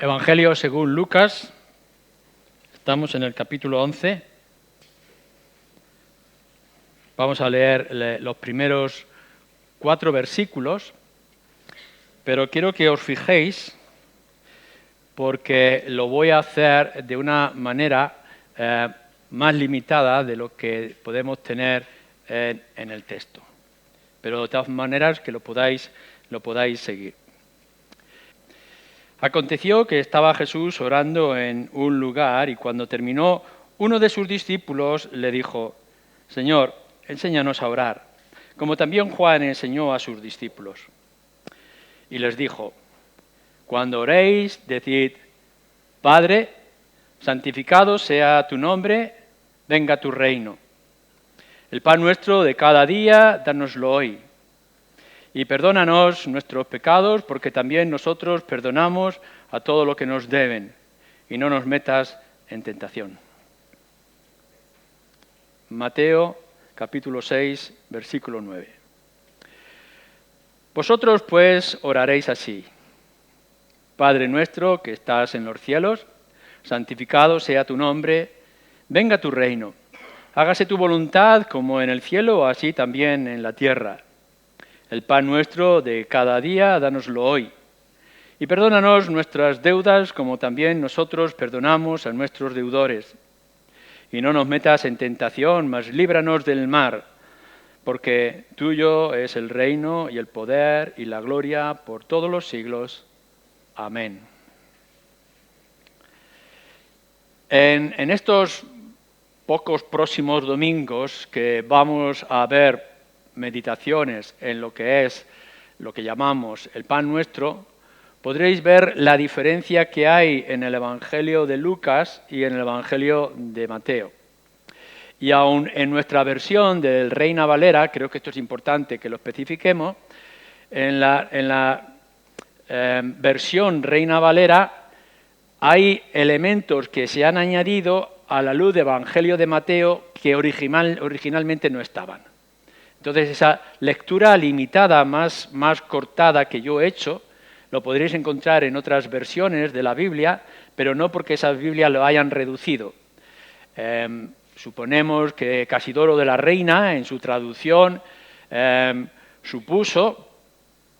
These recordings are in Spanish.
Evangelio según Lucas, estamos en el capítulo 11. Vamos a leer los primeros 4 versículos, pero quiero que os fijéis porque lo voy a hacer de una manera más limitada de lo que podemos tener en el texto, pero de todas maneras que lo podáis seguir. Aconteció que estaba Jesús orando en un lugar y cuando terminó, uno de sus discípulos le dijo: Señor, enséñanos a orar, como también Juan enseñó a sus discípulos. Y les dijo: Cuando oréis, decid: Padre, santificado sea tu nombre, venga tu reino. El pan nuestro de cada día, dánoslo hoy. Y perdónanos nuestros pecados, porque también nosotros perdonamos a todo lo que nos deben. Y no nos metas en tentación. Mateo, capítulo 6, versículo 9. Vosotros, pues, oraréis así: Padre nuestro que estás en los cielos, santificado sea tu nombre, venga tu reino. Hágase tu voluntad como en el cielo, así también en la tierra. El pan nuestro de cada día, dánoslo hoy. Y perdónanos nuestras deudas, como también nosotros perdonamos a nuestros deudores. Y no nos metas en tentación, mas líbranos del mal, porque tuyo es el reino y el poder y la gloria por todos los siglos. Amén. En estos pocos próximos domingos que vamos a ver meditaciones en lo que llamamos el pan nuestro, podréis ver la diferencia que hay en el Evangelio de Lucas y en el Evangelio de Mateo. Y aún en nuestra versión del Reina Valera, creo que esto es importante que lo especifiquemos, en la versión Reina Valera hay elementos que se han añadido a la luz del Evangelio de Mateo que originalmente no estaban. Entonces, esa lectura limitada, más cortada que yo he hecho, lo podréis encontrar en otras versiones de la Biblia, pero no porque esas Biblias lo hayan reducido. Suponemos que Casidoro de la Reina, en su traducción, supuso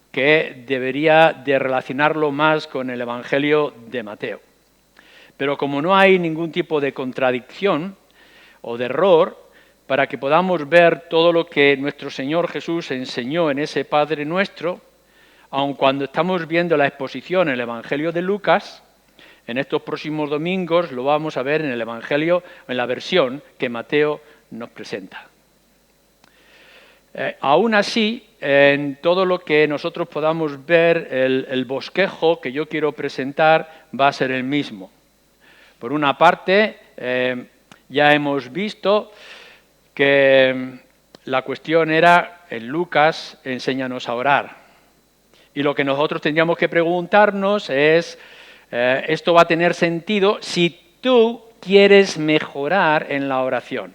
que debería de relacionarlo más con el Evangelio de Mateo. Pero como no hay ningún tipo de contradicción o de error, para que podamos ver todo lo que nuestro Señor Jesús enseñó en ese Padre Nuestro, aun cuando estamos viendo la exposición en el Evangelio de Lucas, en estos próximos domingos lo vamos a ver en el Evangelio, en la versión que Mateo nos presenta. Aún así, en todo lo que nosotros podamos ver, el bosquejo que yo quiero presentar va a ser el mismo. Por una parte, ya hemos visto que la cuestión era, en Lucas, enséñanos a orar. Y lo que nosotros tendríamos que preguntarnos es, esto va a tener sentido si tú quieres mejorar en la oración.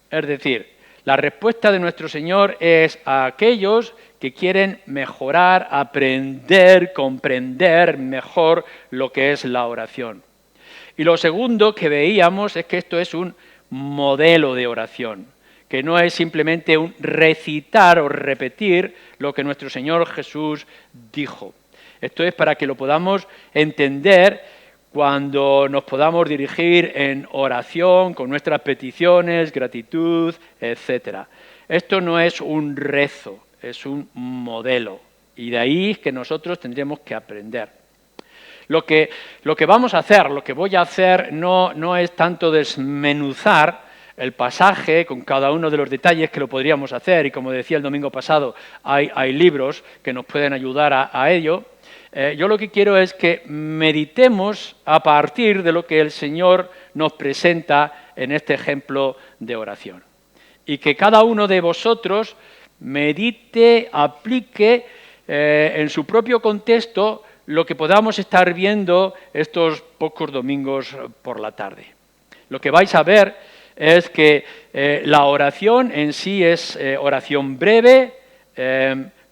Es decir, la respuesta de nuestro Señor es a aquellos que quieren mejorar, aprender, comprender mejor lo que es la oración. Y lo segundo que veíamos es que esto es un modelo de oración, que no es simplemente un recitar o repetir lo que nuestro Señor Jesús dijo. Esto es para que lo podamos entender cuando nos podamos dirigir en oración con nuestras peticiones, gratitud, etc. Esto no es un rezo, es un modelo, y de ahí que nosotros tendremos que aprender. Lo que vamos a hacer, lo que voy a hacer no es tanto desmenuzar el pasaje con cada uno de los detalles que lo podríamos hacer, y como decía el domingo pasado, hay libros que nos pueden ayudar a ello. Yo lo que quiero es que meditemos a partir de lo que el Señor nos presenta en este ejemplo de oración. Y que cada uno de vosotros medite, aplique en su propio contexto lo que podamos estar viendo estos pocos domingos por la tarde. Lo que vais a ver es que la oración en sí es oración breve,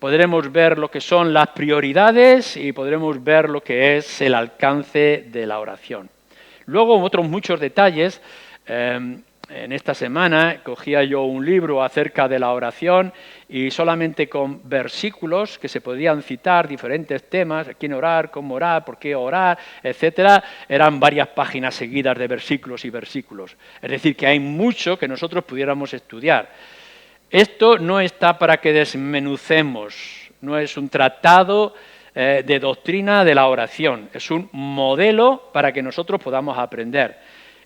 podremos ver lo que son las prioridades y podremos ver lo que es el alcance de la oración. Luego, otros muchos detalles. En esta semana cogía yo un libro acerca de la oración y solamente con versículos que se podían citar, diferentes temas, a quién orar, cómo orar, por qué orar, etcétera, eran varias páginas seguidas de versículos y versículos. Es decir, que hay mucho que nosotros pudiéramos estudiar. Esto no está para que desmenucemos, no es un tratado de doctrina de la oración, es un modelo para que nosotros podamos aprender.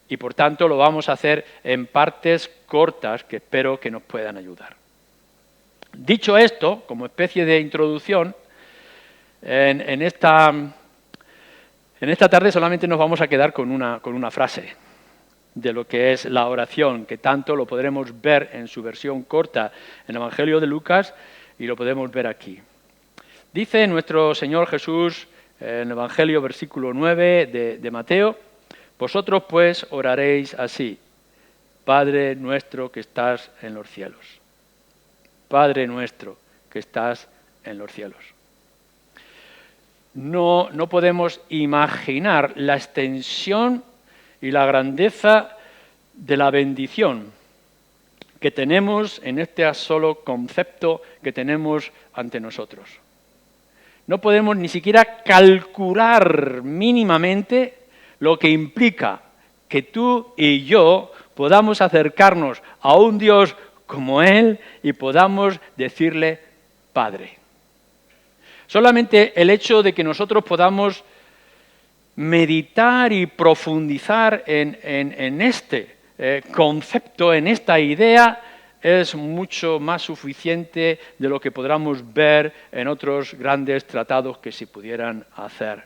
Y por tanto lo vamos a hacer en partes cortas que espero que nos puedan ayudar. Dicho esto, como especie de introducción, en esta tarde solamente nos vamos a quedar con una frase de lo que es la oración, que tanto lo podremos ver en su versión corta en el Evangelio de Lucas y lo podemos ver aquí. Dice nuestro Señor Jesús en el Evangelio versículo 9 de Mateo: vosotros pues oraréis así: Padre nuestro que estás en los cielos. Padre nuestro que estás en los cielos. No podemos imaginar la extensión y la grandeza de la bendición que tenemos en este solo concepto que tenemos ante nosotros. No podemos ni siquiera calcular mínimamente lo que implica que tú y yo podamos acercarnos a un Dios como Él y podamos decirle Padre. Solamente el hecho de que nosotros podamos meditar y profundizar en este concepto, en esta idea, es mucho más suficiente de lo que podamos ver en otros grandes tratados que se pudieran hacer.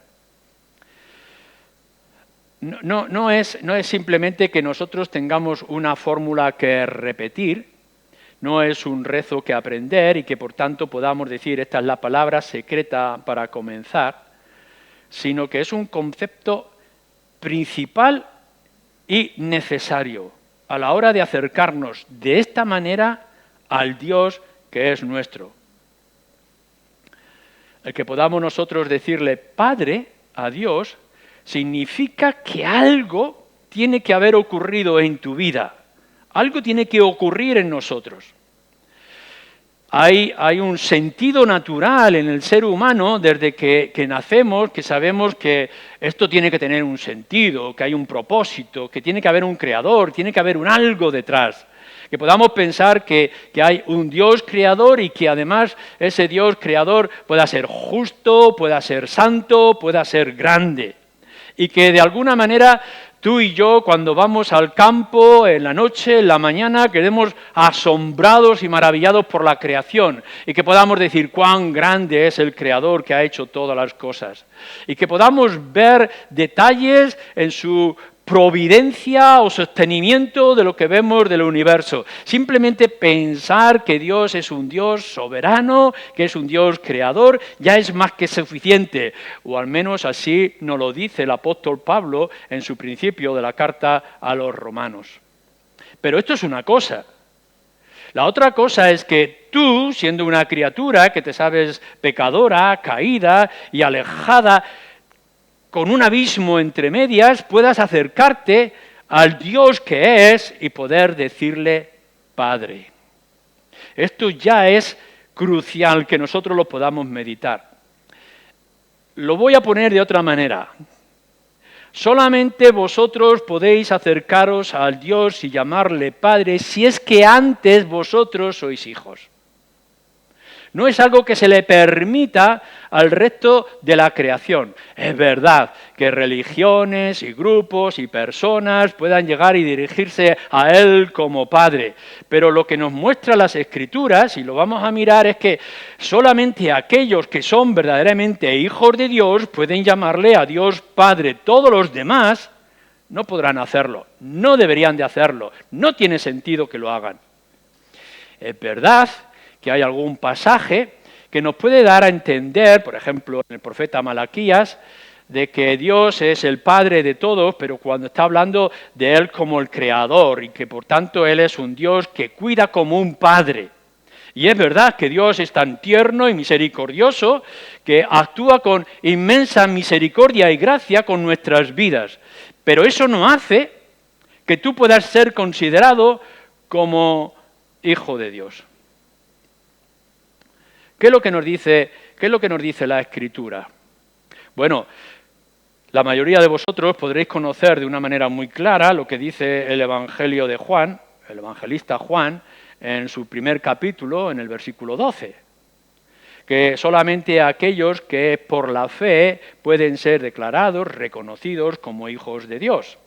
No es simplemente que nosotros tengamos una fórmula que repetir, no es un rezo que aprender y que por tanto podamos decir esta es la palabra secreta para comenzar, sino que es un concepto principal y necesario a la hora de acercarnos de esta manera al Dios que es nuestro. El que podamos nosotros decirle Padre a Dios significa que algo tiene que haber ocurrido en tu vida, algo tiene que ocurrir en nosotros. Hay un sentido natural en el ser humano desde que nacemos, que sabemos que esto tiene que tener un sentido, que hay un propósito, que tiene que haber un creador, tiene que haber un algo detrás. Que podamos pensar que hay un Dios creador y que además ese Dios creador pueda ser justo, pueda ser santo, pueda ser grande. Y que de alguna manera tú y yo, cuando vamos al campo, en la noche, en la mañana, quedemos asombrados y maravillados por la creación y que podamos decir cuán grande es el Creador que ha hecho todas las cosas. Y que podamos ver detalles en su providencia o sostenimiento de lo que vemos del universo. Simplemente pensar que Dios es un Dios soberano, que es un Dios creador, ya es más que suficiente. O al menos así nos lo dice el apóstol Pablo en su principio de la carta a los romanos. Pero esto es una cosa. La otra cosa es que tú, siendo una criatura que te sabes pecadora, caída y alejada, con un abismo entre medias, puedas acercarte al Dios que es y poder decirle Padre. Esto ya es crucial que nosotros lo podamos meditar. Lo voy a poner de otra manera. Solamente vosotros podéis acercaros al Dios y llamarle Padre si es que antes vosotros sois hijos. No es algo que se le permita al resto de la creación. Es verdad que religiones y grupos y personas puedan llegar y dirigirse a Él como Padre, pero lo que nos muestran las Escrituras, y lo vamos a mirar, es que solamente aquellos que son verdaderamente hijos de Dios pueden llamarle a Dios Padre. Todos los demás no podrán hacerlo, no deberían de hacerlo, no tiene sentido que lo hagan. Es verdad que hay algún pasaje que nos puede dar a entender, por ejemplo, en el profeta Malaquías, de que Dios es el Padre de todos, pero cuando está hablando de Él como el Creador y que por tanto Él es un Dios que cuida como un Padre. Y es verdad que Dios es tan tierno y misericordioso que actúa con inmensa misericordia y gracia con nuestras vidas. Pero eso no hace que tú puedas ser considerado como hijo de Dios. ¿Qué es lo que nos dice la Escritura? Bueno, la mayoría de vosotros podréis conocer de una manera muy clara lo que dice el Evangelio de Juan, el evangelista Juan, en su primer capítulo, en el versículo 12, que solamente aquellos que por la fe pueden ser declarados, reconocidos como hijos de Dios.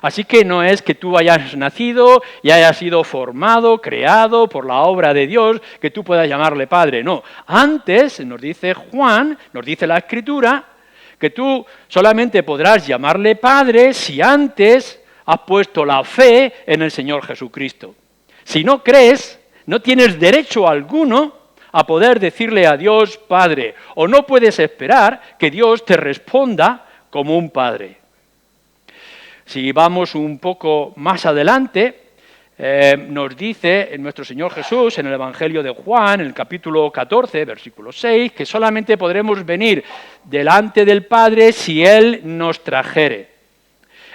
Así que no es que tú hayas nacido y hayas sido formado, creado por la obra de Dios, que tú puedas llamarle Padre. No, antes, nos dice Juan, nos dice la Escritura, que tú solamente podrás llamarle Padre si antes has puesto la fe en el Señor Jesucristo. Si no crees, no tienes derecho alguno a poder decirle a Dios Padre, o no puedes esperar que Dios te responda como un Padre. Si vamos un poco más adelante, nos dice nuestro Señor Jesús en el Evangelio de Juan, en el capítulo 14, versículo 6, que solamente podremos venir delante del Padre si Él nos trajere.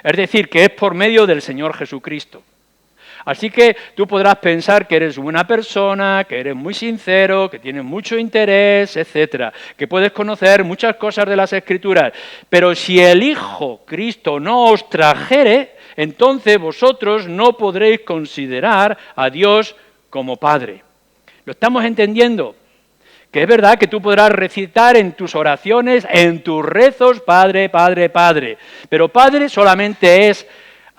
Es decir, que es por medio del Señor Jesucristo. Así que tú podrás pensar que eres buena persona, que eres muy sincero, que tienes mucho interés, etcétera, que puedes conocer muchas cosas de las Escrituras, pero si el Hijo Cristo no os trajere, entonces vosotros no podréis considerar a Dios como Padre. ¿Lo estamos entendiendo? Que es verdad que tú podrás recitar en tus oraciones, en tus rezos, Padre, Padre, Padre, pero Padre solamente es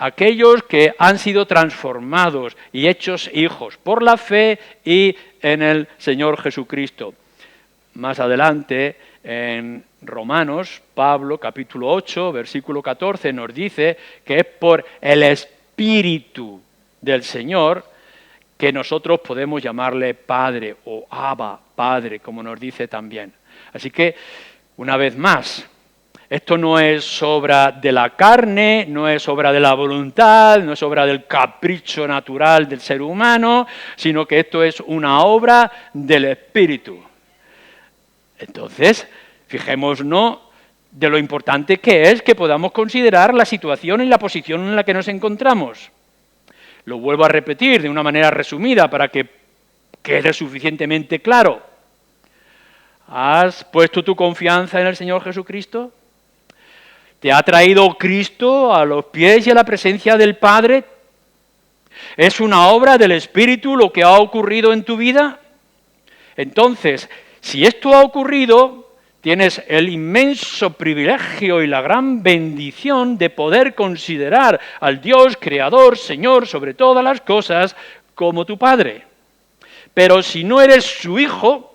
aquellos que han sido transformados y hechos hijos por la fe y en el Señor Jesucristo. Más adelante, en Romanos, Pablo, capítulo 8, versículo 14, nos dice que es por el Espíritu del Señor que nosotros podemos llamarle Padre o Abba, Padre, como nos dice también. Así que, una vez más, esto no es obra de la carne, no es obra de la voluntad, no es obra del capricho natural del ser humano, sino que esto es una obra del Espíritu. Entonces, fijémonos de lo importante que es que podamos considerar la situación y la posición en la que nos encontramos. Lo vuelvo a repetir de una manera resumida para que quede suficientemente claro. ¿Has puesto tu confianza en el Señor Jesucristo? ¿Te ha traído Cristo a los pies y a la presencia del Padre? ¿Es una obra del Espíritu lo que ha ocurrido en tu vida? Entonces, si esto ha ocurrido, tienes el inmenso privilegio y la gran bendición de poder considerar al Dios Creador, Señor, sobre todas las cosas, como tu Padre. Pero si no eres su hijo,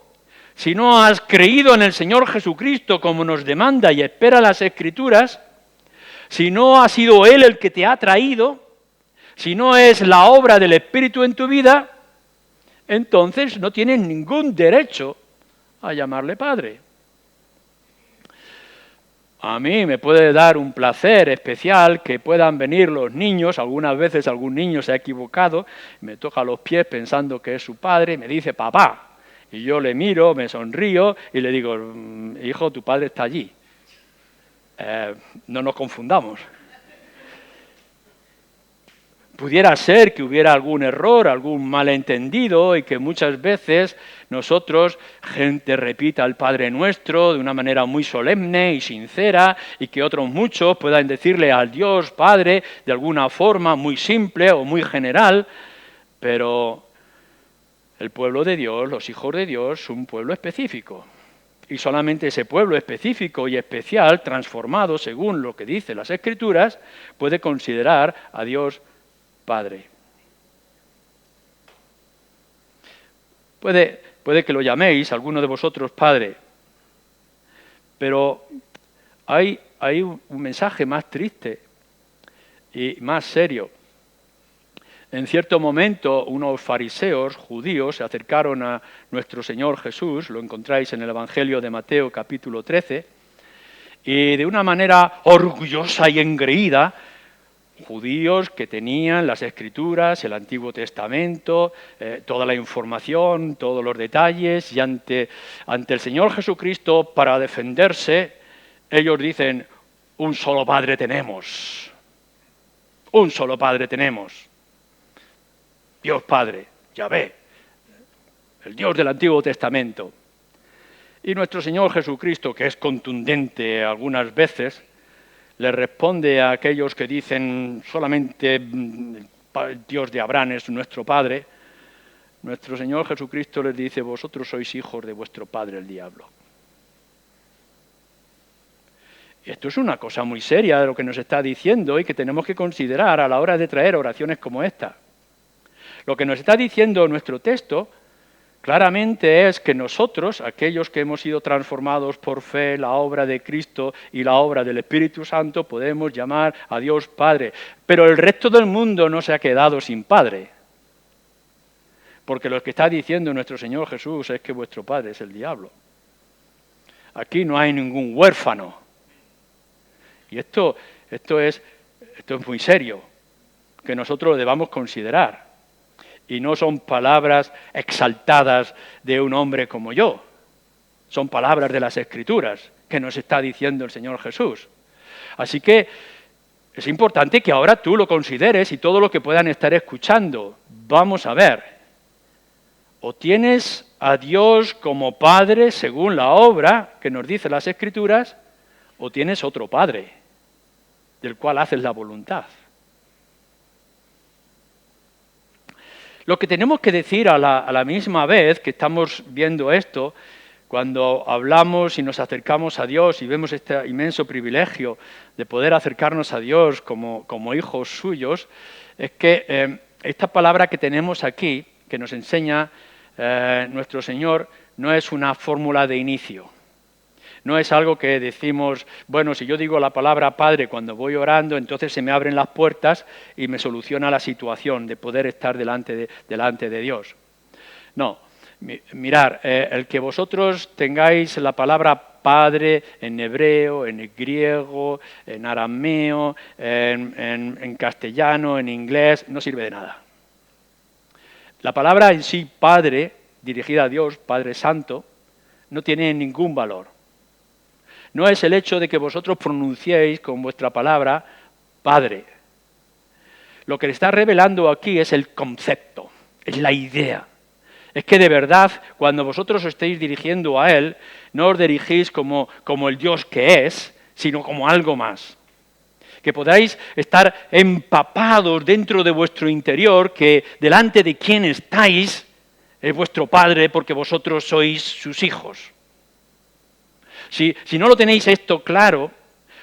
si no has creído en el Señor Jesucristo como nos demanda y espera las Escrituras, si no ha sido Él el que te ha traído, si no es la obra del Espíritu en tu vida, entonces no tienes ningún derecho a llamarle Padre. A mí me puede dar un placer especial que puedan venir los niños, algunas veces algún niño se ha equivocado, me toca los pies pensando que es su padre y me dice papá. Y yo le miro, me sonrío y le digo, hijo, tu padre está allí. No nos confundamos. Pudiera ser que hubiera algún error, algún malentendido y que muchas veces nosotros, gente repita el Padre Nuestro de una manera muy solemne y sincera y que otros muchos puedan decirle al Dios Padre de alguna forma muy simple o muy general, pero el pueblo de Dios, los hijos de Dios, son un pueblo específico. Y solamente ese pueblo específico y especial, transformado según lo que dicen las Escrituras, puede considerar a Dios Padre. Puede que lo llaméis, alguno de vosotros, Padre, pero hay un mensaje más triste y más serio. En cierto momento, unos fariseos judíos se acercaron a nuestro Señor Jesús, lo encontráis en el Evangelio de Mateo capítulo 13, y de una manera orgullosa y engreída judíos que tenían las Escrituras, el Antiguo Testamento, toda la información, todos los detalles, y ante el Señor Jesucristo, para defenderse, ellos dicen, un solo Padre tenemos, un solo Padre tenemos, Dios Padre, Yahvé, el Dios del Antiguo Testamento. Y nuestro Señor Jesucristo, que es contundente algunas veces, le responde a aquellos que dicen solamente el Dios de Abraham es nuestro Padre. Nuestro Señor Jesucristo les dice, vosotros sois hijos de vuestro padre el diablo. Y esto es una cosa muy seria de lo que nos está diciendo y que tenemos que considerar a la hora de traer oraciones como esta. Lo que nos está diciendo nuestro texto claramente es que nosotros, aquellos que hemos sido transformados por fe, la obra de Cristo y la obra del Espíritu Santo, podemos llamar a Dios Padre. Pero el resto del mundo no se ha quedado sin Padre. Porque lo que está diciendo nuestro Señor Jesús es que vuestro Padre es el diablo. Aquí no hay ningún huérfano. Y esto es muy serio, que nosotros lo debamos considerar. Y no son palabras exaltadas de un hombre como yo. Son palabras de las Escrituras que nos está diciendo el Señor Jesús. Así que es importante que ahora tú lo consideres y todo lo que puedan estar escuchando. Vamos a ver. O tienes a Dios como Padre según la obra que nos dicen las Escrituras, o tienes otro Padre del cual haces la voluntad. Lo que tenemos que decir a la misma vez que estamos viendo esto, cuando hablamos y nos acercamos a Dios y vemos este inmenso privilegio de poder acercarnos a Dios como hijos suyos, es que esta palabra que tenemos aquí, que nos enseña nuestro Señor, no es una fórmula de inicio. No es algo que decimos, bueno, si yo digo la palabra Padre cuando voy orando, entonces se me abren las puertas y me soluciona la situación de poder estar delante de Dios. No, mirar, el que vosotros tengáis la palabra Padre en hebreo, en griego, en arameo, en castellano, en inglés, no sirve de nada. La palabra en sí, Padre, dirigida a Dios, Padre Santo, no tiene ningún valor. No es el hecho de que vosotros pronunciéis con vuestra palabra Padre. Lo que le está revelando aquí es el concepto, es la idea. Es que de verdad, cuando vosotros os estéis dirigiendo a Él, no os dirigís como el Dios que es, sino como algo más. Que podáis estar empapados dentro de vuestro interior, que delante de quien estáis es vuestro Padre, porque vosotros sois sus hijos. Si no lo tenéis esto claro,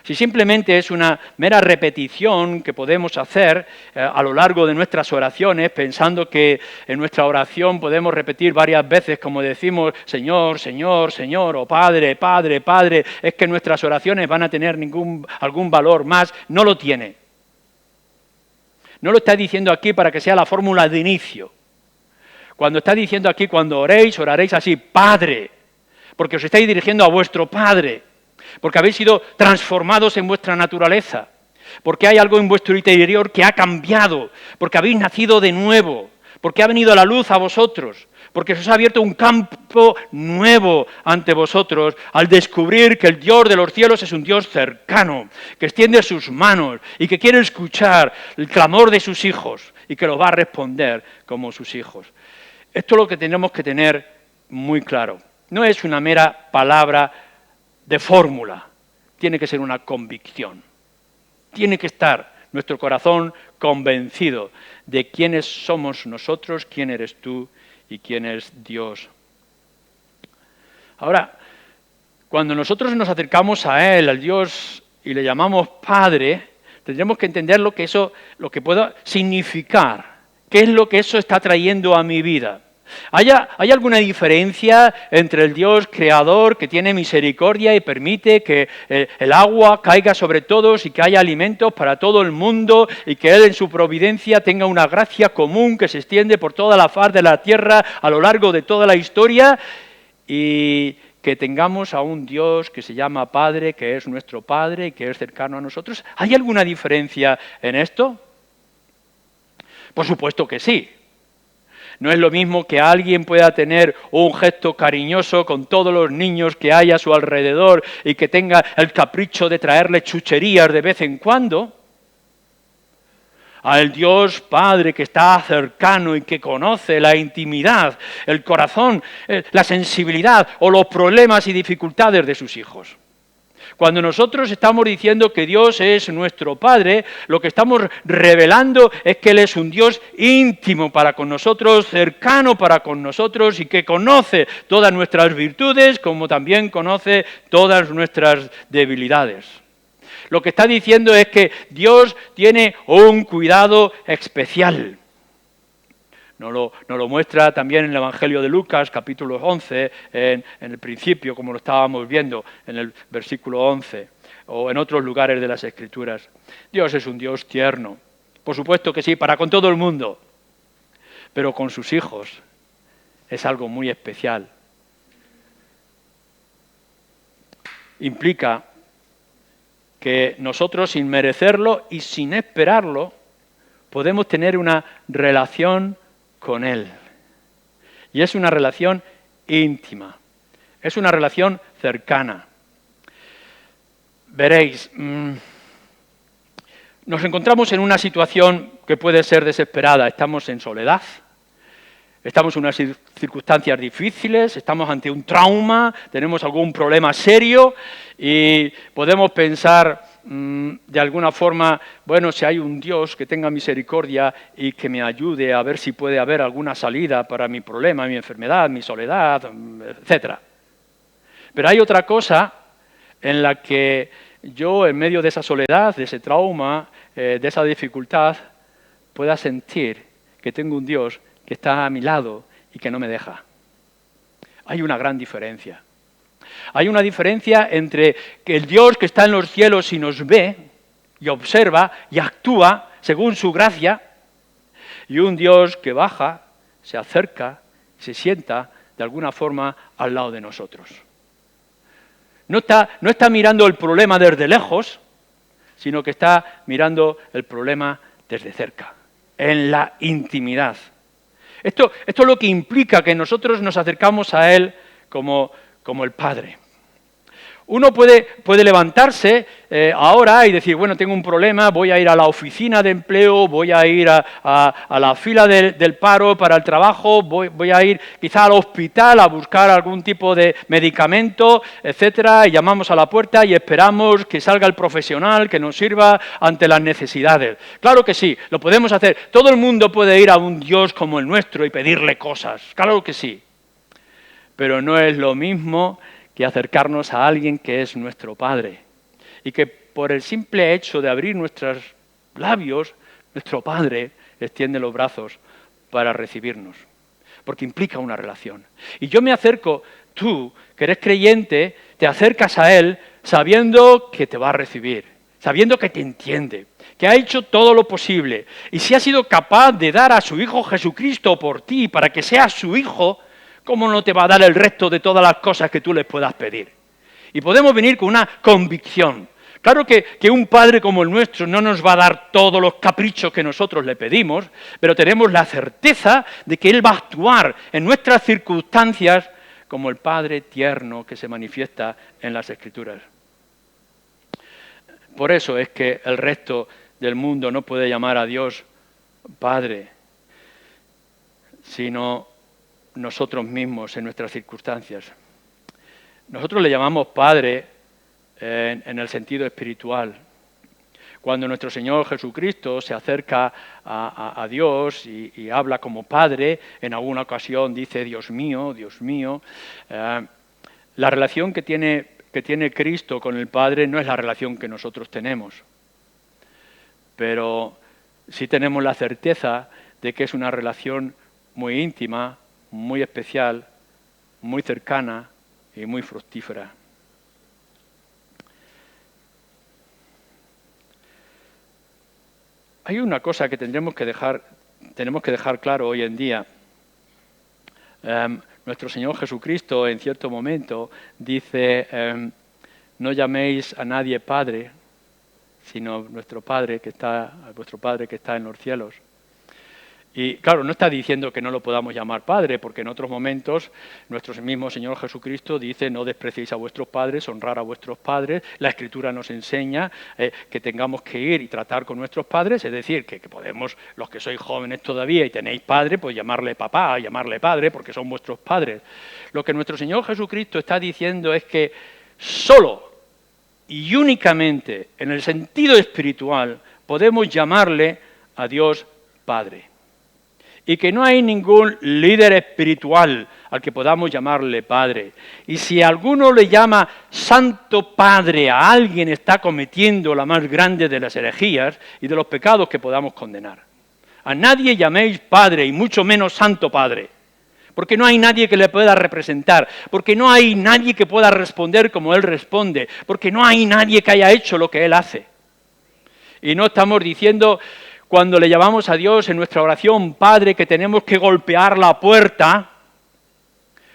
si simplemente es una mera repetición que podemos hacer a lo largo de nuestras oraciones, pensando que en nuestra oración podemos repetir varias veces, como decimos, Señor, Señor, Señor, o Padre, Padre, Padre, es que nuestras oraciones van a tener algún valor más, no lo tiene. No lo está diciendo aquí para que sea la fórmula de inicio. Cuando está diciendo aquí, cuando oréis, oraréis así, Padre, porque os estáis dirigiendo a vuestro Padre, porque habéis sido transformados en vuestra naturaleza, porque hay algo en vuestro interior que ha cambiado, porque habéis nacido de nuevo, porque ha venido la luz a vosotros, porque se os ha abierto un campo nuevo ante vosotros al descubrir que el Dios de los cielos es un Dios cercano, que extiende sus manos y que quiere escuchar el clamor de sus hijos y que lo va a responder como sus hijos. Esto es lo que tenemos que tener muy claro. No es una mera palabra de fórmula, tiene que ser una convicción. Tiene que estar nuestro corazón convencido de quiénes somos nosotros, quién eres tú y quién es Dios. Ahora, cuando nosotros nos acercamos a Él, al Dios, y le llamamos Padre, tendremos que entender lo que pueda significar, qué es lo que eso está trayendo a mi vida. ¿Hay alguna diferencia entre el Dios creador que tiene misericordia y permite que el agua caiga sobre todos y que haya alimentos para todo el mundo y que Él en su providencia tenga una gracia común que se extiende por toda la faz de la tierra a lo largo de toda la historia y que tengamos a un Dios que se llama Padre, que es nuestro Padre y que es cercano a nosotros? ¿Hay alguna diferencia en esto? Por supuesto que sí. No es lo mismo que alguien pueda tener un gesto cariñoso con todos los niños que hay a su alrededor y que tenga el capricho de traerle chucherías de vez en cuando, al Dios Padre que está cercano y que conoce la intimidad, el corazón, la sensibilidad o los problemas y dificultades de sus hijos. Cuando nosotros estamos diciendo que Dios es nuestro Padre, lo que estamos revelando es que Él es un Dios íntimo para con nosotros, cercano para con nosotros y que conoce todas nuestras virtudes como también conoce todas nuestras debilidades. Lo que está diciendo es que Dios tiene un cuidado especial. Nos lo muestra también en el Evangelio de Lucas, capítulo 11, en el principio, como lo estábamos viendo en el versículo 11, o en otros lugares de las Escrituras. Dios es un Dios tierno, por supuesto que sí, para con todo el mundo, pero con sus hijos es algo muy especial. Implica que nosotros, sin merecerlo y sin esperarlo, podemos tener una relación con Él. Y es una relación íntima, es una relación cercana. Veréis, nos encontramos en una situación que puede ser desesperada. Estamos en soledad, estamos en unas circunstancias difíciles, estamos ante un trauma, tenemos algún problema serio y podemos pensar de alguna forma, bueno, si hay un Dios que tenga misericordia y que me ayude a ver si puede haber alguna salida para mi problema, mi enfermedad, mi soledad, etc. Pero hay otra cosa en la que yo, en medio de esa soledad, de ese trauma, de esa dificultad, pueda sentir que tengo un Dios que está a mi lado y que no me deja. Hay una gran diferencia. Hay una diferencia entre que el Dios que está en los cielos y nos ve y observa y actúa según su gracia y un Dios que baja, se acerca, se sienta de alguna forma al lado de nosotros. No está mirando el problema desde lejos, sino que está mirando el problema desde cerca, en la intimidad. Esto es lo que implica que nosotros nos acercamos a Él como el Padre. Uno puede levantarse ahora y decir, bueno, tengo un problema, voy a ir a la oficina de empleo, voy a ir a la fila del paro para el trabajo, voy a ir quizá al hospital a buscar algún tipo de medicamento, etcétera, y llamamos a la puerta y esperamos que salga el profesional que nos sirva ante las necesidades. Claro que sí, lo podemos hacer. Todo el mundo puede ir a un Dios como el nuestro y pedirle cosas, claro que sí. Pero no es lo mismo que acercarnos a alguien que es nuestro Padre y que por el simple hecho de abrir nuestros labios, nuestro Padre extiende los brazos para recibirnos, porque implica una relación. Y yo me acerco, tú, que eres creyente, te acercas a Él sabiendo que te va a recibir, sabiendo que te entiende, que ha hecho todo lo posible, y si ha sido capaz de dar a su Hijo Jesucristo por ti, para que seas su Hijo, ¿cómo no te va a dar el resto de todas las cosas que tú les puedas pedir? Y podemos venir con una convicción. Claro que un Padre como el nuestro no nos va a dar todos los caprichos que nosotros le pedimos, pero tenemos la certeza de que Él va a actuar en nuestras circunstancias como el Padre tierno que se manifiesta en las Escrituras. Por eso es que el resto del mundo no puede llamar a Dios Padre, sino nosotros mismos en nuestras circunstancias. Nosotros le llamamos Padre en el sentido espiritual. Cuando nuestro Señor Jesucristo se acerca a Dios y habla como Padre, en alguna ocasión dice Dios mío, Dios mío. La relación que tiene Cristo con el Padre no es la relación que nosotros tenemos, pero sí tenemos la certeza de que es una relación muy íntima, muy especial, muy cercana y muy fructífera. Hay una cosa que tenemos que dejar claro hoy en día. nuestro Señor Jesucristo en cierto momento dice, no llaméis a nadie Padre, sino vuestro Padre que está en los cielos. Y claro, no está diciendo que no lo podamos llamar Padre, porque en otros momentos nuestro mismo Señor Jesucristo dice, no despreciéis a vuestros padres, honrar a vuestros padres. La Escritura nos enseña que tengamos que ir y tratar con nuestros padres, es decir, que podemos, los que sois jóvenes todavía y tenéis padre, pues llamarle papá, llamarle padre, porque son vuestros padres. Lo que nuestro Señor Jesucristo está diciendo es que solo y únicamente en el sentido espiritual podemos llamarle a Dios Padre. Y que no hay ningún líder espiritual al que podamos llamarle Padre. Y si alguno le llama Santo Padre a alguien, está cometiendo la más grande de las herejías y de los pecados que podamos condenar. A nadie llaméis Padre, y mucho menos Santo Padre, porque no hay nadie que le pueda representar, porque no hay nadie que pueda responder como Él responde, porque no hay nadie que haya hecho lo que Él hace. Y no estamos diciendo, cuando le llamamos a Dios en nuestra oración, Padre, que tenemos que golpear la puerta,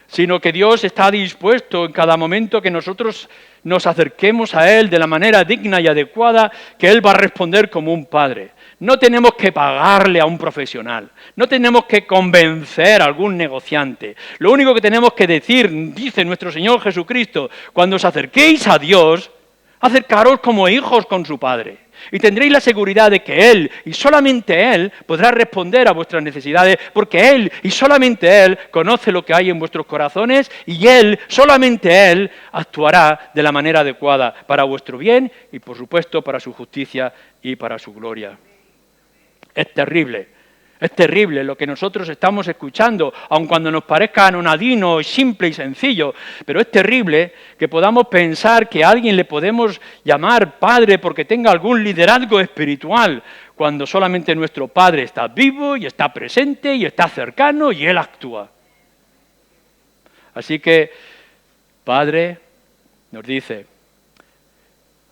sino que Dios está dispuesto en cada momento que nosotros nos acerquemos a Él de la manera digna y adecuada, que Él va a responder como un Padre. No tenemos que pagarle a un profesional, no tenemos que convencer a algún negociante. Lo único que tenemos que decir, dice nuestro Señor Jesucristo, cuando os acerquéis a Dios, acercaros como hijos con su Padre. Y tendréis la seguridad de que Él, y solamente Él, podrá responder a vuestras necesidades, porque Él, y solamente Él, conoce lo que hay en vuestros corazones, y Él, solamente Él, actuará de la manera adecuada para vuestro bien, y por supuesto para su justicia y para su gloria. Es terrible lo que nosotros estamos escuchando, aun cuando nos parezca anodino, simple y sencillo, pero es terrible que podamos pensar que a alguien le podemos llamar Padre porque tenga algún liderazgo espiritual, cuando solamente nuestro Padre está vivo y está presente y está cercano y Él actúa. Así que, Padre, nos dice,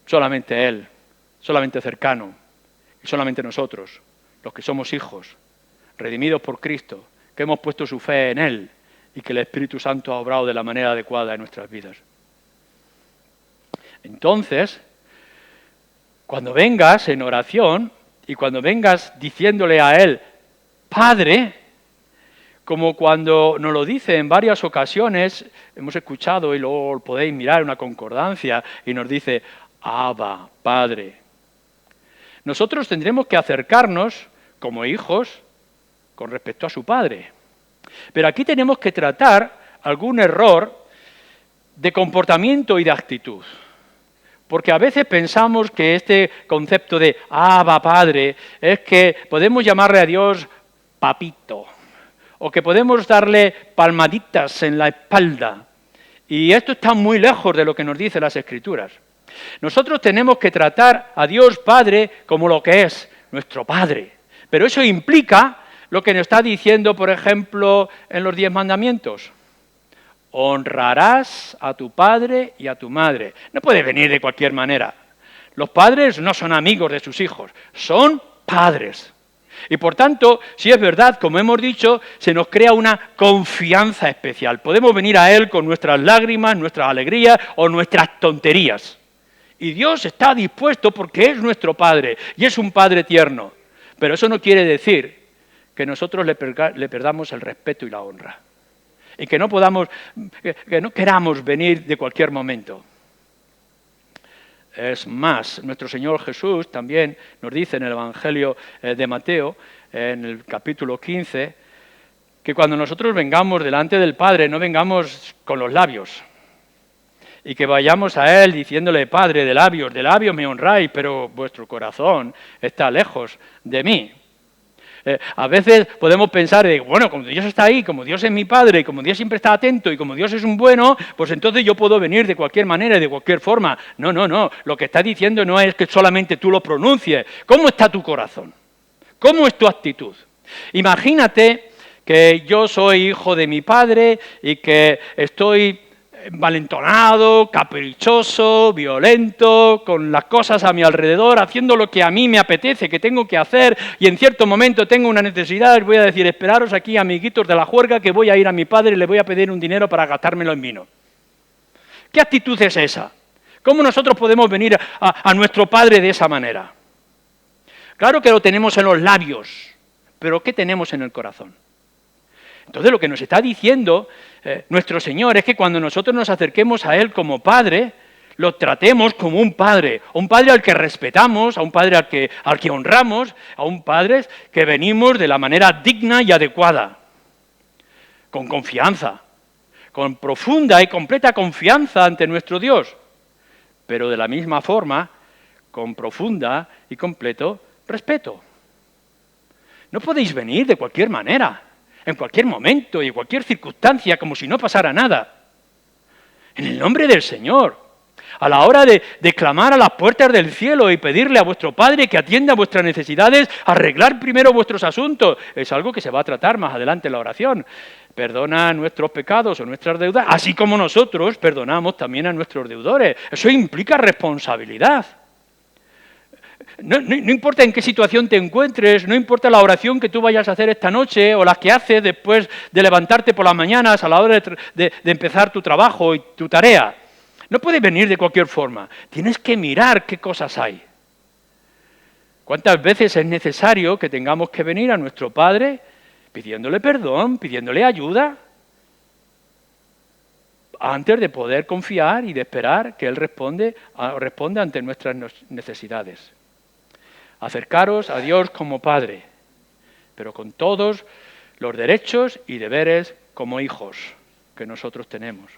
solamente Él, solamente cercano y solamente nosotros, los que somos hijos, redimidos por Cristo, que hemos puesto su fe en Él y que el Espíritu Santo ha obrado de la manera adecuada en nuestras vidas. Entonces, cuando vengas en oración y cuando vengas diciéndole a Él, Padre, como cuando nos lo dice en varias ocasiones, hemos escuchado y luego podéis mirar una concordancia y nos dice, Abba, Padre. Nosotros tendremos que acercarnos como hijos con respecto a su Padre. Pero aquí tenemos que tratar algún error de comportamiento y de actitud. Porque a veces pensamos que este concepto de Abba, Padre, es que podemos llamarle a Dios papito, o que podemos darle palmaditas en la espalda. Y esto está muy lejos de lo que nos dicen las Escrituras. Nosotros tenemos que tratar a Dios Padre como lo que es, nuestro Padre. Pero eso implica lo que nos está diciendo, por ejemplo, en los 10 mandamientos. Honrarás a tu padre y a tu madre. No puede venir de cualquier manera. Los padres no son amigos de sus hijos, son padres. Y por tanto, si es verdad, como hemos dicho, se nos crea una confianza especial. Podemos venir a Él con nuestras lágrimas, nuestras alegrías o nuestras tonterías. Y Dios está dispuesto porque es nuestro Padre y es un Padre tierno. Pero eso no quiere decir que nosotros le perdamos el respeto y la honra. Y que no queramos venir de cualquier momento. Es más, nuestro Señor Jesús también nos dice en el Evangelio de Mateo, en el capítulo 15, que cuando nosotros vengamos delante del Padre, no vengamos con los labios, y que vayamos a Él diciéndole, Padre, de labios me honráis, pero vuestro corazón está lejos de mí. A veces podemos pensar, bueno, como Dios está ahí, como Dios es mi Padre, y como Dios siempre está atento, y como Dios es un bueno, pues entonces yo puedo venir de cualquier manera y de cualquier forma. No. Lo que está diciendo no es que solamente tú lo pronuncies. ¿Cómo está tu corazón? ¿Cómo es tu actitud? Imagínate que yo soy hijo de mi padre y que estoy envalentonado, caprichoso, violento, con las cosas a mi alrededor, haciendo lo que a mí me apetece, que tengo que hacer, y en cierto momento tengo una necesidad, les voy a decir, esperaros aquí, amiguitos de la juerga, que voy a ir a mi padre y le voy a pedir un dinero para gastármelo en vino. ¿Qué actitud es esa? ¿Cómo nosotros podemos venir a nuestro Padre de esa manera? Claro que lo tenemos en los labios, pero ¿qué tenemos en el corazón? Entonces lo que nos está diciendo nuestro Señor es que cuando nosotros nos acerquemos a Él como Padre, lo tratemos como un Padre al que respetamos, a un Padre al que honramos, a un Padre que venimos de la manera digna y adecuada, con confianza, con profunda y completa confianza ante nuestro Dios, pero de la misma forma, con profunda y completo respeto. No podéis venir de cualquier manera, en cualquier momento y en cualquier circunstancia, como si no pasara nada. En el nombre del Señor, a la hora de clamar a las puertas del cielo y pedirle a vuestro Padre que atienda vuestras necesidades, arreglar primero vuestros asuntos, es algo que se va a tratar más adelante en la oración. Perdona nuestros pecados o nuestras deudas, así como nosotros perdonamos también a nuestros deudores. Eso implica responsabilidad. No importa en qué situación te encuentres, no importa la oración que tú vayas a hacer esta noche o las que haces después de levantarte por las mañanas a la hora de empezar tu trabajo y tu tarea. No puedes venir de cualquier forma. Tienes que mirar qué cosas hay. ¿Cuántas veces es necesario que tengamos que venir a nuestro Padre pidiéndole perdón, pidiéndole ayuda, antes de poder confiar y de esperar que Él responda ante nuestras necesidades? Acercaros a Dios como Padre, pero con todos los derechos y deberes como hijos que nosotros tenemos.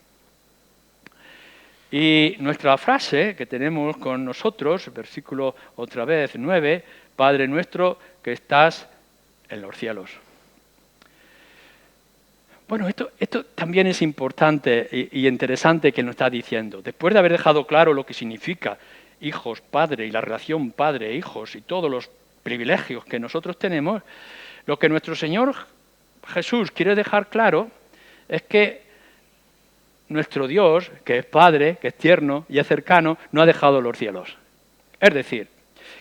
Y nuestra frase que tenemos con nosotros, versículo otra vez 9, Padre nuestro que estás en los cielos. Bueno, esto también es importante y interesante que nos está diciendo. Después de haber dejado claro lo que significa hijos, padre, y la relación padre-hijos y todos los privilegios que nosotros tenemos, lo que nuestro Señor Jesús quiere dejar claro es que nuestro Dios, que es Padre, que es tierno y es cercano, no ha dejado los cielos. Es decir,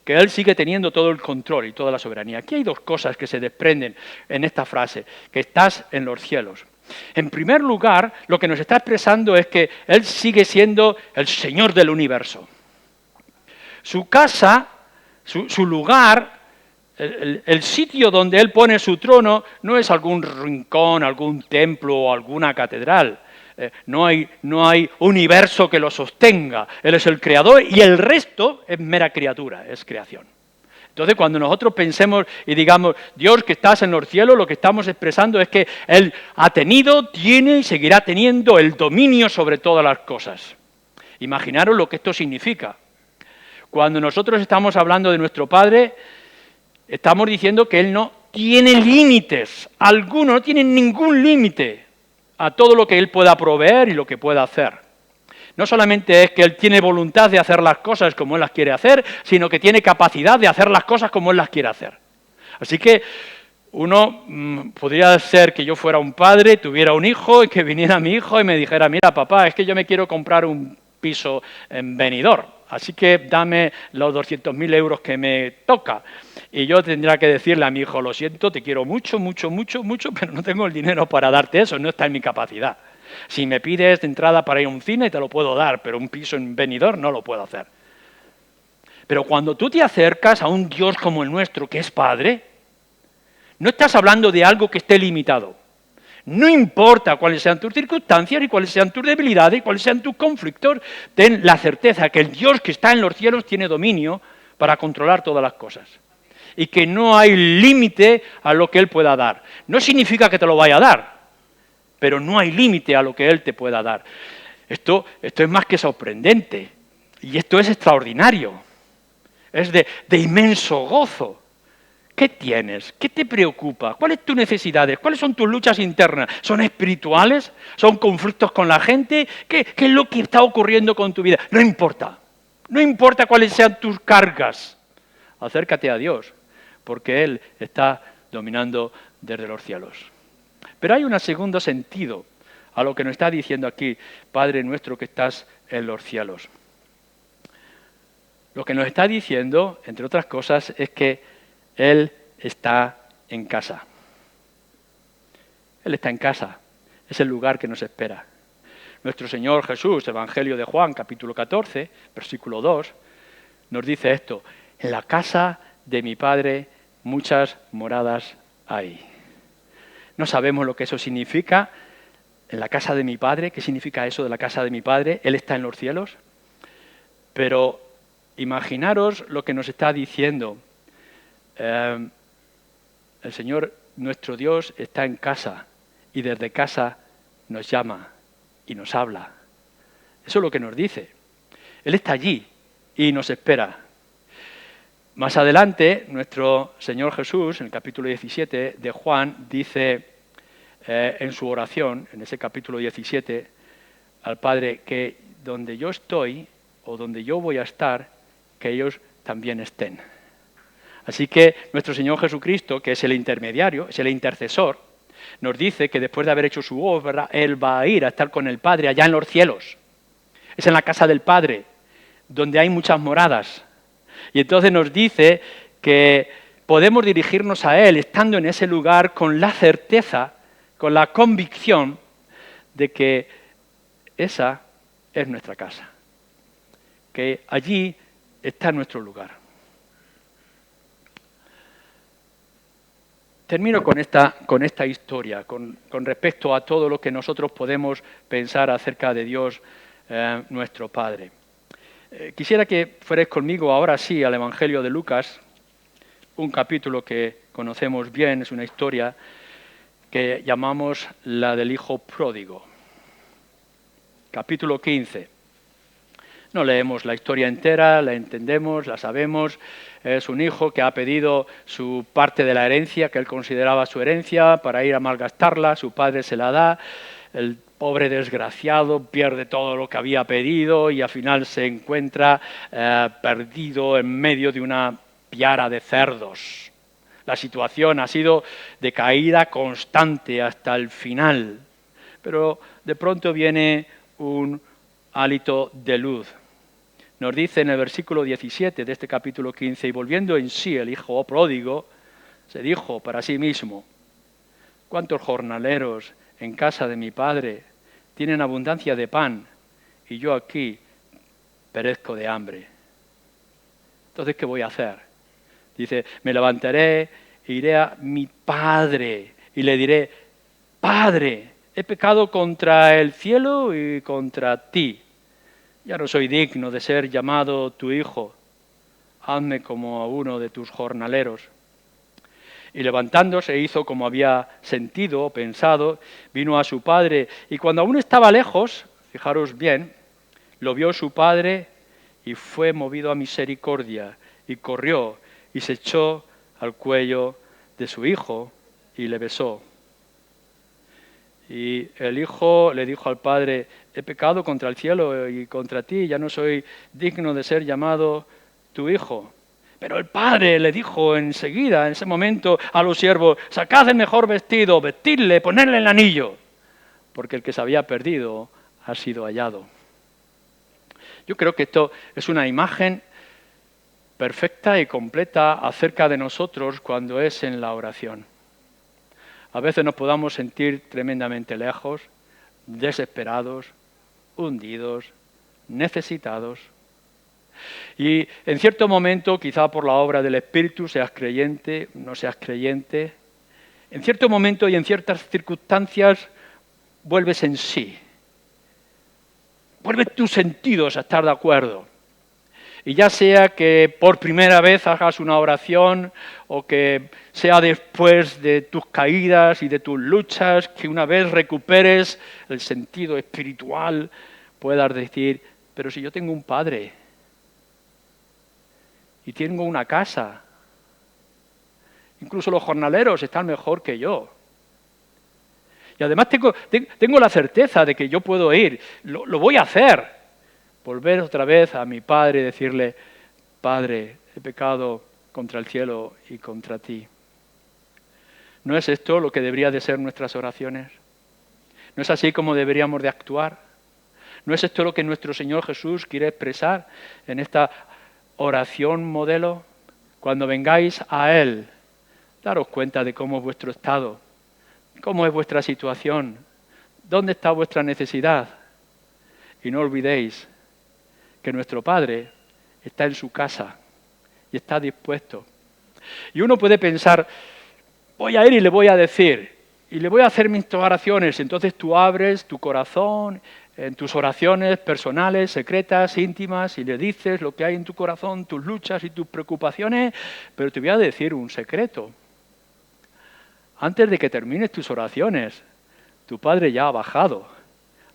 que Él sigue teniendo todo el control y toda la soberanía. Aquí hay dos cosas que se desprenden en esta frase, que estás en los cielos. En primer lugar, lo que nos está expresando es que Él sigue siendo el Señor del universo. Su casa, su lugar, el sitio donde Él pone su trono no es algún rincón, algún templo o alguna catedral. No hay universo que lo sostenga. Él es el creador y el resto es mera criatura, es creación. Entonces, cuando nosotros pensemos y digamos, Dios que estás en los cielos, lo que estamos expresando es que Él ha tenido, tiene y seguirá teniendo el dominio sobre todas las cosas. Imaginaros lo que esto significa. Cuando nosotros estamos hablando de nuestro Padre, estamos diciendo que Él no tiene límites, alguno, no tiene ningún límite a todo lo que Él pueda proveer y lo que pueda hacer. No solamente es que Él tiene voluntad de hacer las cosas como Él las quiere hacer, sino que tiene capacidad de hacer las cosas como Él las quiere hacer. Así que uno podría ser que yo fuera un padre, tuviera un hijo y que viniera mi hijo y me dijera, mira papá, es que yo me quiero comprar un piso en Benidorm, así que dame los 200.000 euros que me toca. Y yo tendría que decirle a mi hijo, lo siento, te quiero mucho, mucho, mucho, mucho, pero no tengo el dinero para darte eso, no está en mi capacidad. Si me pides de entrada para ir a un cine, te lo puedo dar, pero un piso en Benidorm no lo puedo hacer. Pero cuando tú te acercas a un Dios como el nuestro, que es Padre, no estás hablando de algo que esté limitado. No importa cuáles sean tus circunstancias, y cuáles sean tus debilidades, y cuáles sean tus conflictos, ten la certeza que el Dios que está en los cielos tiene dominio para controlar todas las cosas. Y que no hay límite a lo que Él pueda dar. No significa que te lo vaya a dar, pero no hay límite a lo que Él te pueda dar. Esto es más que sorprendente, y esto es extraordinario. Es de inmenso gozo. ¿Qué tienes? ¿Qué te preocupa? ¿Cuáles son tus necesidades? ¿Cuáles son tus luchas internas? ¿Son espirituales? ¿Son conflictos con la gente? ¿Qué es lo que está ocurriendo con tu vida? No importa. No importa cuáles sean tus cargas. Acércate a Dios, porque Él está dominando desde los cielos. Pero hay un segundo sentido a lo que nos está diciendo aquí, Padre nuestro que estás en los cielos. Lo que nos está diciendo, entre otras cosas, es que Él está en casa. Él está en casa, es el lugar que nos espera. Nuestro Señor Jesús, Evangelio de Juan, capítulo 14, versículo 2, nos dice esto: en la casa de mi Padre muchas moradas hay. No sabemos lo que eso significa. En la casa de mi Padre, ¿qué significa eso de la casa de mi Padre? Él está en los cielos. Pero imaginaros lo que nos está diciendo. El Señor, nuestro Dios, está en casa y desde casa nos llama y nos habla. Eso es lo que nos dice. Él está allí y nos espera. Más adelante, nuestro Señor Jesús, en el capítulo 17 de Juan, dice en su oración, en ese capítulo 17, al Padre, que donde yo estoy o donde yo voy a estar, que ellos también estén. Así que nuestro Señor Jesucristo, que es el intermediario, es el intercesor, nos dice que después de haber hecho su obra, Él va a ir a estar con el Padre allá en los cielos. Es en la casa del Padre, donde hay muchas moradas. Y entonces nos dice que podemos dirigirnos a Él estando en ese lugar con la certeza, con la convicción de que esa es nuestra casa, que allí está nuestro lugar. Termino con esta historia, con respecto a todo lo que nosotros podemos pensar acerca de Dios, nuestro Padre. Quisiera que fuerais conmigo ahora sí al Evangelio de Lucas, un capítulo que conocemos bien, es una historia que llamamos la del Hijo Pródigo. Capítulo 15. No leemos la historia entera, la entendemos, la sabemos. Es un hijo que ha pedido su parte de la herencia, que él consideraba su herencia, para ir a malgastarla. Su padre se la da. El pobre desgraciado pierde todo lo que había pedido y al final se encuentra perdido en medio de una piara de cerdos. La situación ha sido de caída constante hasta el final. Pero de pronto viene un hálito de luz. Nos dice en el versículo 17 de este capítulo 15, y volviendo en sí el hijo pródigo, se dijo para sí mismo: ¿cuántos jornaleros en casa de mi padre tienen abundancia de pan y yo aquí perezco de hambre? Entonces, ¿qué voy a hacer? Dice: me levantaré e iré a mi padre y le diré: Padre, he pecado contra el cielo y contra ti. Ya no soy digno de ser llamado tu hijo. Hazme como a uno de tus jornaleros. Y levantándose hizo como había sentido o pensado, vino a su padre, y cuando aún estaba lejos, fijaros bien, lo vio su padre y fue movido a misericordia, y corrió y se echó al cuello de su hijo y le besó. Y el hijo le dijo al padre: he pecado contra el cielo y contra ti, ya no soy digno de ser llamado tu hijo. Pero el padre le dijo enseguida, en ese momento, a los siervos: sacad el mejor vestido, vestidle, ponedle el anillo, porque el que se había perdido ha sido hallado. Yo creo que esto es una imagen perfecta y completa acerca de nosotros cuando es en la oración. A veces nos podamos sentir tremendamente lejos, desesperados, hundidos, necesitados. Y en cierto momento, quizá por la obra del Espíritu, seas creyente, no seas creyente, en cierto momento y en ciertas circunstancias vuelves en sí. Vuelves tus sentidos a estar de acuerdo. Y ya sea que por primera vez hagas una oración o que sea después de tus caídas y de tus luchas, que una vez recuperes el sentido espiritual, puedas decir: pero si yo tengo un padre y tengo una casa, incluso los jornaleros están mejor que yo. Y además tengo la certeza de que yo puedo ir, lo voy a hacer. Volver otra vez a mi padre y decirle: Padre, he pecado contra el cielo y contra ti. ¿No es esto lo que debería de ser nuestras oraciones? ¿No es así como deberíamos de actuar? ¿No es esto lo que nuestro Señor Jesús quiere expresar en esta oración modelo? Cuando vengáis a Él, daros cuenta de cómo es vuestro estado, cómo es vuestra situación, dónde está vuestra necesidad. Y no olvidéis que nuestro Padre está en su casa y está dispuesto. Y uno puede pensar, voy a ir y le voy a decir, y le voy a hacer mis oraciones. Entonces tú abres tu corazón en tus oraciones personales, secretas, íntimas, y le dices lo que hay en tu corazón, tus luchas y tus preocupaciones, pero te voy a decir un secreto. Antes de que termines tus oraciones, tu Padre ya ha bajado,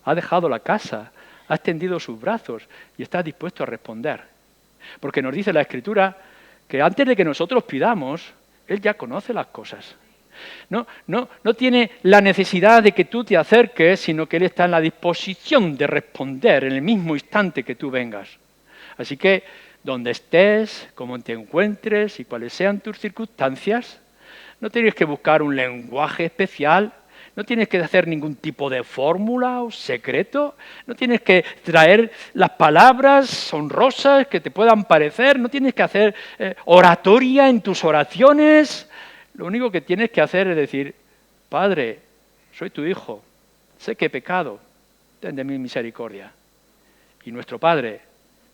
ha dejado la casa, ha extendido sus brazos y está dispuesto a responder. Porque nos dice la Escritura que antes de que nosotros pidamos, Él ya conoce las cosas. No tiene la necesidad de que tú te acerques, sino que Él está en la disposición de responder en el mismo instante que tú vengas. Así que, donde estés, cómo te encuentres y cuáles sean tus circunstancias, no tienes que buscar un lenguaje especial, no tienes que hacer ningún tipo de fórmula o secreto, no tienes que traer las palabras honrosas que te puedan parecer, no tienes que hacer oratoria en tus oraciones. Lo único que tienes que hacer es decir, Padre, soy tu hijo, sé que he pecado, ten de mí misericordia. Y nuestro Padre,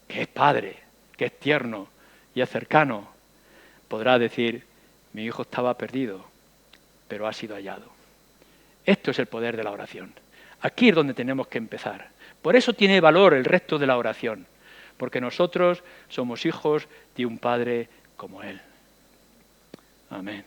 que es tierno y es cercano, podrá decir, mi hijo estaba perdido, pero ha sido hallado. Esto es el poder de la oración. Aquí es donde tenemos que empezar. Por eso tiene valor el resto de la oración, porque nosotros somos hijos de un Padre como Él. Amén.